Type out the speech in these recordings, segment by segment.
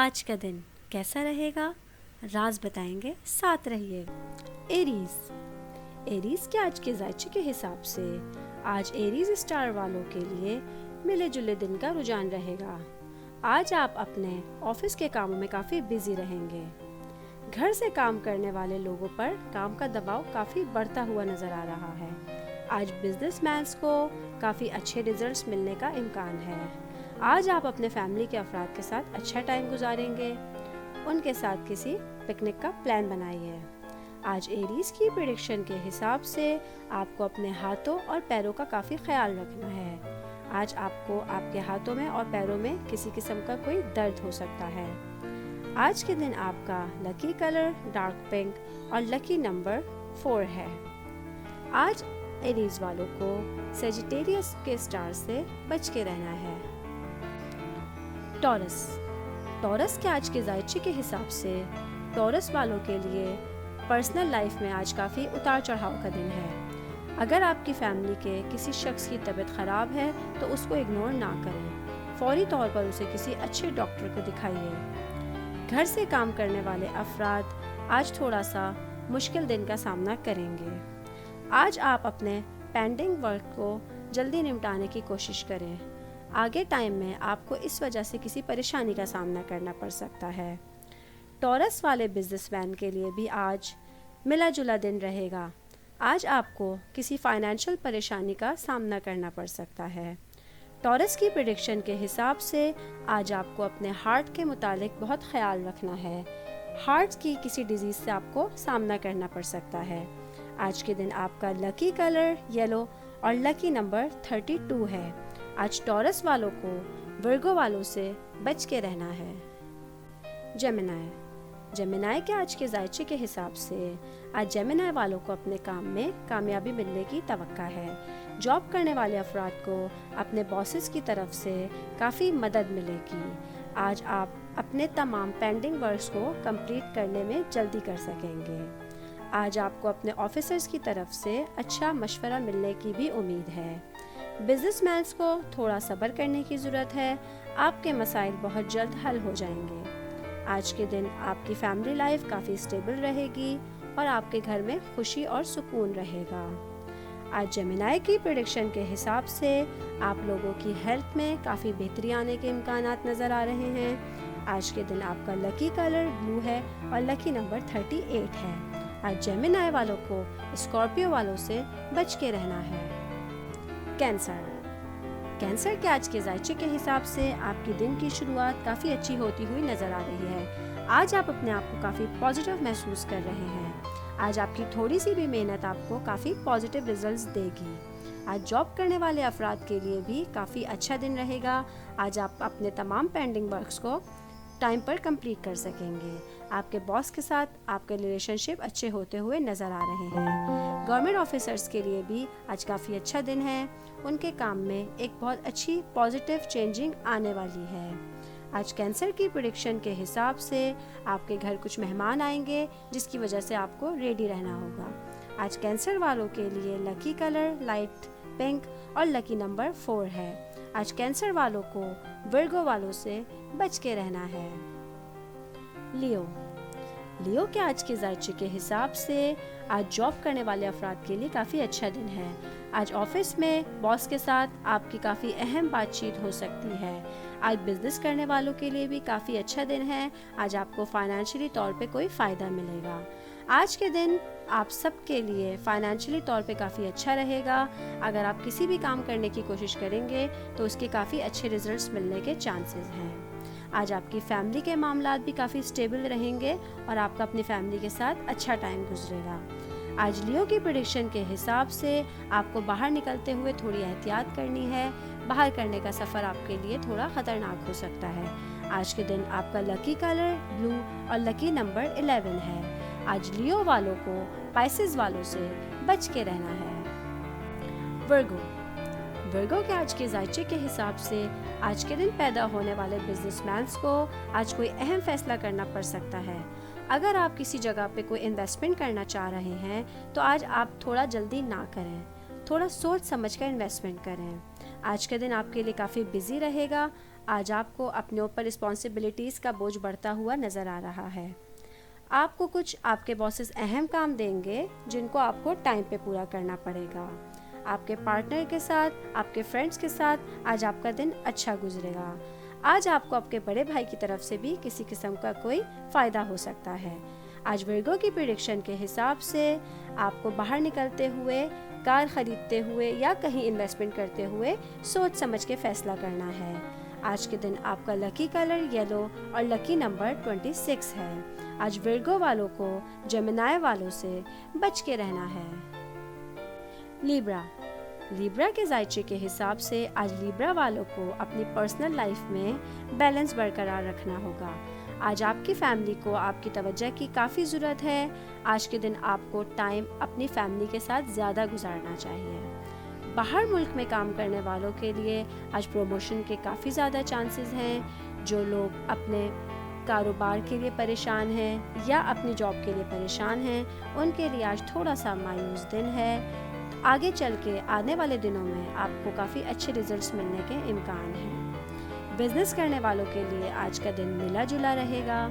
आज का दिन कैसा रहेगा, राज बताएंगे, साथ रहिए। एरीज के आज के जायचे के हिसाब से आज एरीज स्टार वालों के लिए मिले जुले दिन का रुझान रहेगा। आज आप अपने ऑफिस के कामों में काफ़ी बिजी रहेंगे। घर से काम करने वाले लोगों पर काम का दबाव काफ़ी बढ़ता हुआ नज़र आ रहा है। आज बिजनेसमैन्स को काफ़ी अच्छे रिजल्ट्स मिलने का इम्कान है। आज आप अपने फैमिली के अफराद के साथ अच्छा टाइम गुजारेंगे। उनके साथ किसी पिकनिक का प्लान बनाइए। आज एरीज की प्रेडिक्शन के हिसाब से आपको अपने हाथों और पैरों का काफ़ी ख्याल रखना है। आज आपको आपके हाथों में और पैरों में किसी किस्म का कोई दर्द हो सकता है। आज के दिन आपका लकी कलर डार्क पिंक और लकी नंबर 4 है। आज एरीज वालों को सेजिटेरियस के स्टार से बच के रहना है। टॉरस के आज के जायचे के हिसाब से टॉरस वालों के लिए पर्सनल लाइफ में आज काफ़ी उतार चढ़ाव का दिन है। अगर आपकी फैमिली के किसी शख्स की तबीयत ख़राब है तो उसको इग्नोर ना करें। फौरी तौर पर उसे किसी अच्छे डॉक्टर को दिखाइए। घर से काम करने वाले अफराद आज थोड़ा सा मुश्किल दिन का सामना करेंगे। आज आप अपने पेंडिंग वर्क को जल्दी निपटाने की कोशिश करें। आगे टाइम में आपको इस वजह से किसी परेशानी का सामना करना पड़ सकता है। टॉरस वाले बिजनेसमैन के लिए भी आज मिला जुला दिन रहेगा। आज आपको किसी फाइनेंशियल परेशानी का सामना करना पड़ सकता है। टॉरस की प्रेडिक्शन के हिसाब से आज आपको अपने हार्ट के मुतालिक बहुत ख्याल रखना है। हार्ट की किसी डिजीज़ से आपको सामना करना पड़ सकता है। आज के दिन आपका लकी कलर येलो और लकी नंबर 32 है। आज टॉरस वालों को वर्गो वालों से बच के रहना है। जेमिनाई के आज के जायचे के हिसाब से आज जेमिनाई वालों को अपने काम में कामयाबी मिलने की तवक्का है। जॉब करने वाले अफराद को अपने बॉसेस की तरफ से काफ़ी मदद मिलेगी। आज आप अपने तमाम पेंडिंग वर्क्स को कंप्लीट करने में जल्दी कर सकेंगे। आज आपको अपने ऑफिसर्स की तरफ से अच्छा मशवरा मिलने की भी उम्मीद है। बिजनेसमैन्स को थोड़ा सब्र करने की ज़रूरत है। आपके मसाइल बहुत जल्द हल हो जाएंगे। आज के दिन आपकी फैमिली लाइफ काफ़ी स्टेबल रहेगी और आपके घर में खुशी और सुकून रहेगा। आज जेमिनाई की प्रेडिक्शन के हिसाब से आप लोगों की हेल्थ में काफ़ी बेहतरी आने के इम्कानात नज़र आ रहे हैं। आज के दिन आपका लकी कलर ब्लू है और लकी नंबर 38 है। आज जेमिनाई वालों को स्कॉर्पियो वालों से बच के रहना है। कैंसर के आज के जायचे के हिसाब से आपकी दिन की शुरुआत काफ़ी अच्छी होती हुई नज़र आ रही है। आज आप अपने आप को काफ़ी पॉजिटिव महसूस कर रहे हैं। आज आपकी थोड़ी सी भी मेहनत आपको काफ़ी पॉजिटिव रिजल्ट्स देगी। आज जॉब करने वाले अफराद के लिए भी काफ़ी अच्छा दिन रहेगा। आज आप अपने तमाम पेंडिंग वर्क्स को टाइम पर कंप्लीट कर सकेंगे। आपके बॉस के साथ आपके रिलेशनशिप अच्छे होते हुए नज़र आ रहे हैं। गवर्नमेंट ऑफिसर्स के लिए भी आज काफ़ी अच्छा दिन है। उनके काम में एक बहुत अच्छी पॉजिटिव चेंजिंग आने वाली है। आज कैंसर की प्रेडिक्शन के हिसाब से आपके घर कुछ मेहमान आएंगे, जिसकी वजह से आपको रेडी रहना होगा। आज कैंसर वालों के लिए लकी कलर लाइट पिंक और लकी नंबर 4 है। आज कैंसर वालों को वर्गो वालों से बच के रहना है। लियो के आज के जायचे के हिसाब से आज जॉब करने वाले अफराद के लिए काफ़ी अच्छा दिन है। आज ऑफिस में बॉस के साथ आपकी काफ़ी अहम बातचीत हो सकती है। आज बिजनेस करने वालों के लिए भी काफ़ी अच्छा दिन है। आज आपको फाइनेंशियली तौर पे कोई फ़ायदा मिलेगा। आज के दिन आप सबके लिए फाइनेंशियली तौर पे काफ़ी अच्छा रहेगा। अगर आप किसी भी काम करने की कोशिश करेंगे तो उसके काफ़ी अच्छे रिजल्ट्स मिलने के चांसेस हैं। आज आपकी फैमिली के मामलात भी काफ़ी स्टेबल रहेंगे और आपका अपनी फैमिली के साथ अच्छा टाइम गुजरेगा। आज लियो की प्रेडिक्शन के हिसाब से आपको बाहर निकलते हुए थोड़ी एहतियात करनी है। बाहर करने का सफ़र आपके लिए थोड़ा ख़तरनाक हो सकता है। आज के दिन आपका लकी कलर ब्लू और लकी नंबर 11 है। आज लियो वालों को पाइसेस वालों से बच के रहना है। वर्गो के आज के जायचे के हिसाब से आज के दिन पैदा होने वाले बिजनेसमैन्स को आज कोई अहम फैसला करना पड़ सकता है। अगर आप किसी जगह पे कोई इन्वेस्टमेंट करना चाह रहे हैं तो आज आप थोड़ा जल्दी ना करें, थोड़ा सोच समझ कर इन्वेस्टमेंट करें। आज का दिन आपके लिए काफ़ी बिजी रहेगा। आज आपको अपने ऊपर रिस्पॉन्सिबिलिटीज़ का बोझ बढ़ता हुआ नज़र आ रहा है। आपको कुछ आपके बॉसेस अहम काम देंगे जिनको आपको टाइम पे पूरा करना पड़ेगा। आपके पार्टनर के साथ, आपके फ्रेंड्स के साथ आज आपका दिन अच्छा गुजरेगा। आज आपको आपके बड़े भाई की तरफ से भी किसी किस्म का कोई फ़ायदा हो सकता है। आज वर्गो की प्रेडिक्शन के हिसाब से आपको बाहर निकलते हुए, कार खरीदते हुए या कहीं इन्वेस्टमेंट करते हुए सोच समझ के फैसला करना है। आज के दिन आपका लकी कलर येलो और लकी नंबर 26 है। आज वर्गो वालों को जेमिनी वालों से बच के रहना है। लिब्रा के जायचे के हिसाब से आज लिब्रा वालों को अपनी पर्सनल लाइफ में बैलेंस बरकरार रखना होगा। आज आपकी फैमिली को आपकी तवज्जो की काफ़ी ज़रूरत है। आज के दिन आपको टाइम अपनी फैमिली के साथ ज़्यादा गुजारना चाहिए। बाहर मुल्क में काम करने वालों के लिए आज प्रमोशन के काफ़ी ज़्यादा चांसेस हैं। जो लोग अपने कारोबार के लिए परेशान हैं या अपनी जॉब के लिए परेशान हैं, उनके लिए आज थोड़ा सा मायूस दिन है। आगे चल के आने वाले दिनों में आपको काफ़ी अच्छे रिजल्ट्स मिलने के इम्कान हैं। बिजनेस करने वालों के लिए आज का दिन मिला जुला रहेगा।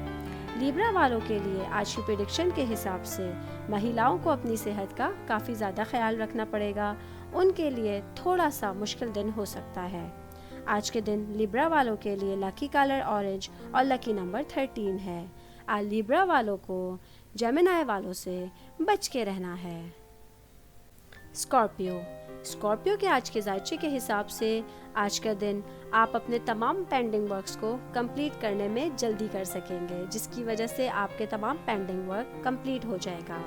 लिब्रा वालों के लिए आज की प्रेडिक्शन के हिसाब से महिलाओं को अपनी सेहत का काफ़ी ज़्यादा ख्याल रखना पड़ेगा। उनके लिए थोड़ा सा मुश्किल दिन हो सकता है। आज के दिन लिब्रा वालों के लिए लकी कलर ऑरेंज और लकी नंबर 13 है। आज लिब्रा वालों को जेमिनी वालों से बच के रहना है। स्कॉर्पियो के आज के जायचे के हिसाब से आज का दिन आप अपने तमाम पेंडिंग वर्क्स को कंप्लीट करने में जल्दी कर सकेंगे, जिसकी वजह से आपके तमाम पेंडिंग वर्क कंप्लीट हो जाएगा।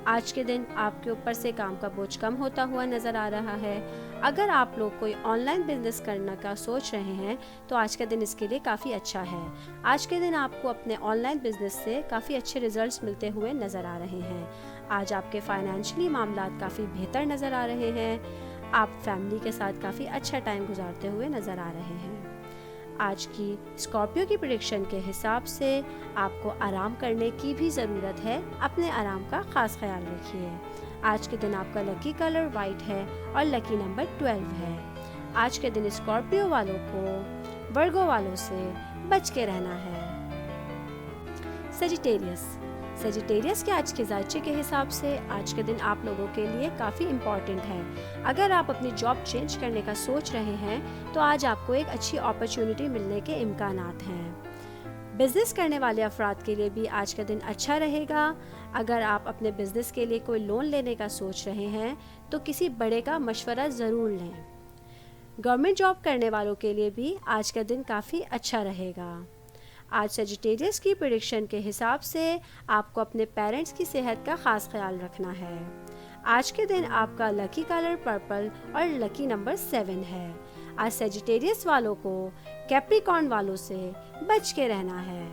आज के दिन आपके ऊपर से काम का बोझ कम होता हुआ नज़र आ रहा है। अगर आप लोग कोई ऑनलाइन बिजनेस करने का सोच रहे हैं तो आज का दिन इसके लिए काफ़ी अच्छा है। आज के दिन आपको अपने ऑनलाइन बिजनेस से काफ़ी अच्छे रिजल्ट्स मिलते हुए नज़र आ रहे हैं। आज आपके फाइनेंशियली मामलात काफ़ी बेहतर नज़र आ रहे हैं। आप फैमिली के साथ काफ़ी अच्छा टाइम गुजारते हुए नज़र आ रहे हैं। आज की स्कॉर्पियो की प्रेडिक्शन के हिसाब से आपको आराम करने की भी ज़रूरत है। अपने आराम का ख़ास ख्याल रखिए। आज के दिन आपका लकी कलर वाइट है और लकी नंबर 12 है। आज के दिन स्कॉर्पियो वालों को वर्गो वालों से बच के रहना है। सेजिटेरियस के आज के जायचे के हिसाब से आज के दिन आप लोगों के लिए काफ़ी इम्पॉर्टेंट है। अगर आप अपनी जॉब चेंज करने का सोच रहे हैं तो आज आपको एक अच्छी अपॉर्चुनिटी मिलने के इम्कानात हैं। बिजनेस करने वाले अफराद के लिए भी आज का दिन अच्छा रहेगा। अगर आप अपने बिजनेस के लिए कोई लोन लेने का सोच रहे हैं तो किसी बड़े का मशवरा ज़रूर लें। गवर्नमेंट जॉब करने वालों के लिए भी आज का दिन काफ़ी अच्छा रहेगा। आज सेजिटेरियस की प्रेडिक्शन के हिसाब से आपको अपने पेरेंट्स की सेहत का ख़ास ख्याल रखना है। आज के दिन आपका लकी कलर पर्पल और लकी नंबर 7 है। आज सेजिटेरियस वालों को कैप्रिकॉर्न वालों से बच के रहना है।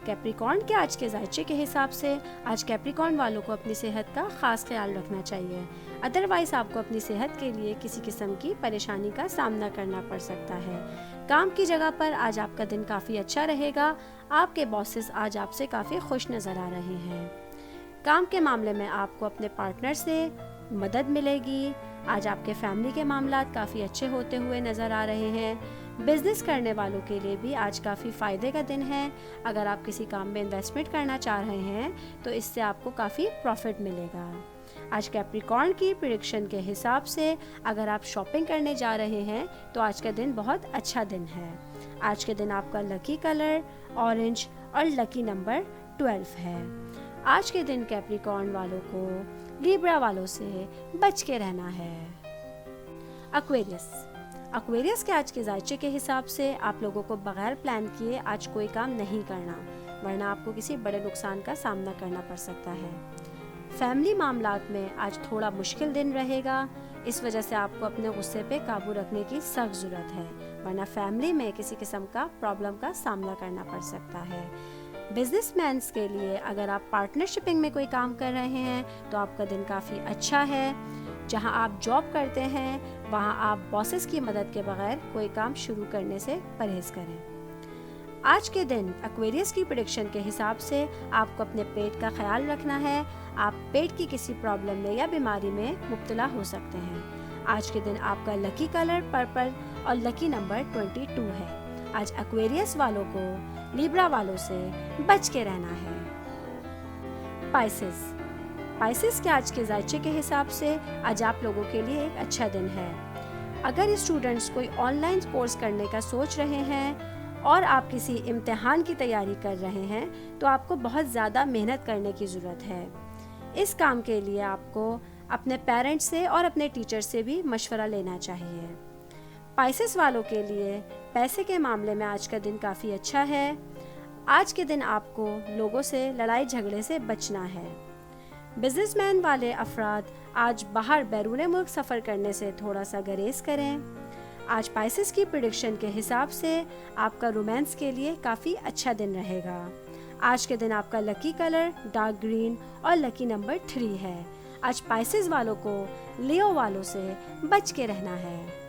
कैप्रिकॉर्न के आज के जायचे के हिसाब से आज कैप्रिकॉर्न वालों को अपनी सेहत का ख़ास ख्याल रखना चाहिए। अदरवाइज़ आपको अपनी सेहत के लिए किसी किस्म की परेशानी का सामना करना पड़ सकता है। काम की जगह पर आज आपका दिन काफ़ी अच्छा रहेगा। आपके बॉसेस आज आपसे काफ़ी खुश नज़र आ रहे हैं। काम के मामले में आपको अपने पार्टनर से मदद मिलेगी। आज आपके फैमिली के मामलात काफ़ी अच्छे होते हुए नज़र आ रहे हैं। बिजनेस करने वालों के लिए भी आज काफ़ी फ़ायदे का दिन है। अगर आप किसी काम में इन्वेस्टमेंट करना चाह रहे हैं तो इससे आपको काफ़ी प्रॉफिट मिलेगा। आज कैप्रिकॉर्न की प्रेडिक्शन के हिसाब से अगर आप शॉपिंग करने जा रहे हैं तो आज का दिन बहुत अच्छा दिन है। आज के दिन आपका लकी कलर ऑरेंज और लकी नंबर 12 है। आज के दिन कैप्रिकॉर्न वालों को लिब्रा वालों से बच के रहना है। एक्वेरियस के आज के जायचे के हिसाब से आप लोगों को बगैर प्लान किए आज कोई काम नहीं करना, वरना आपको किसी बड़े नुकसान का सामना करना पड़ सकता है। फैमिली मामलात में आज थोड़ा मुश्किल दिन रहेगा। इस वजह से आपको अपने गुस्से पे काबू रखने की सख्त ज़रूरत है, वरना फैमिली में किसी किस्म का प्रॉब्लम का सामना करना पड़ सकता है। बिजनेसमैन्स के लिए अगर आप पार्टनरशिपिंग में कोई काम कर रहे हैं तो आपका दिन काफ़ी अच्छा है। जहां आप जॉब करते हैं वहां आप बॉसेस की मदद के बगैर कोई काम शुरू करने से परहेज करें। आज के दिन एक्वेरियस की प्रेडिक्शन के हिसाब से आपको अपने पेट का ख्याल रखना है। आप पेट की किसी प्रॉब्लम में या बीमारी में मुब्तला हो सकते हैं। आज के दिन आपका लकी कलर पर्पल और लकी नंबर 22 है। आज एक्वेरियस वालों को लिब्रा वालों से बच के रहना है। पाइसेस के आज के जायचे के हिसाब से आज आप लोगों के लिए एक अच्छा दिन है। अगर स्टूडेंट्स कोई ऑनलाइन कोर्स करने का सोच रहे हैं और आप किसी इम्तिहान की तैयारी कर रहे हैं तो आपको बहुत ज़्यादा मेहनत करने की ज़रूरत है। इस काम के लिए आपको अपने पेरेंट्स से और अपने टीचर से भी मशवरा लेना चाहिए। पाइसेस वालों के लिए पैसे के मामले में आज का दिन काफ़ी अच्छा है। आज के दिन आपको लोगों से लड़ाई झगड़े से बचना है। बिजनेसमैन वाले अफराद आज बाहर बैरून मुल्क सफ़र करने से थोड़ा सा गुरेज करें। आज पाइसेस की प्रेडिक्शन के हिसाब से आपका रोमांस के लिए काफ़ी अच्छा दिन रहेगा। आज के दिन आपका लकी कलर डार्क ग्रीन और लकी नंबर 3 है। आज पाइसेस वालों को लियो वालों से बच के रहना है।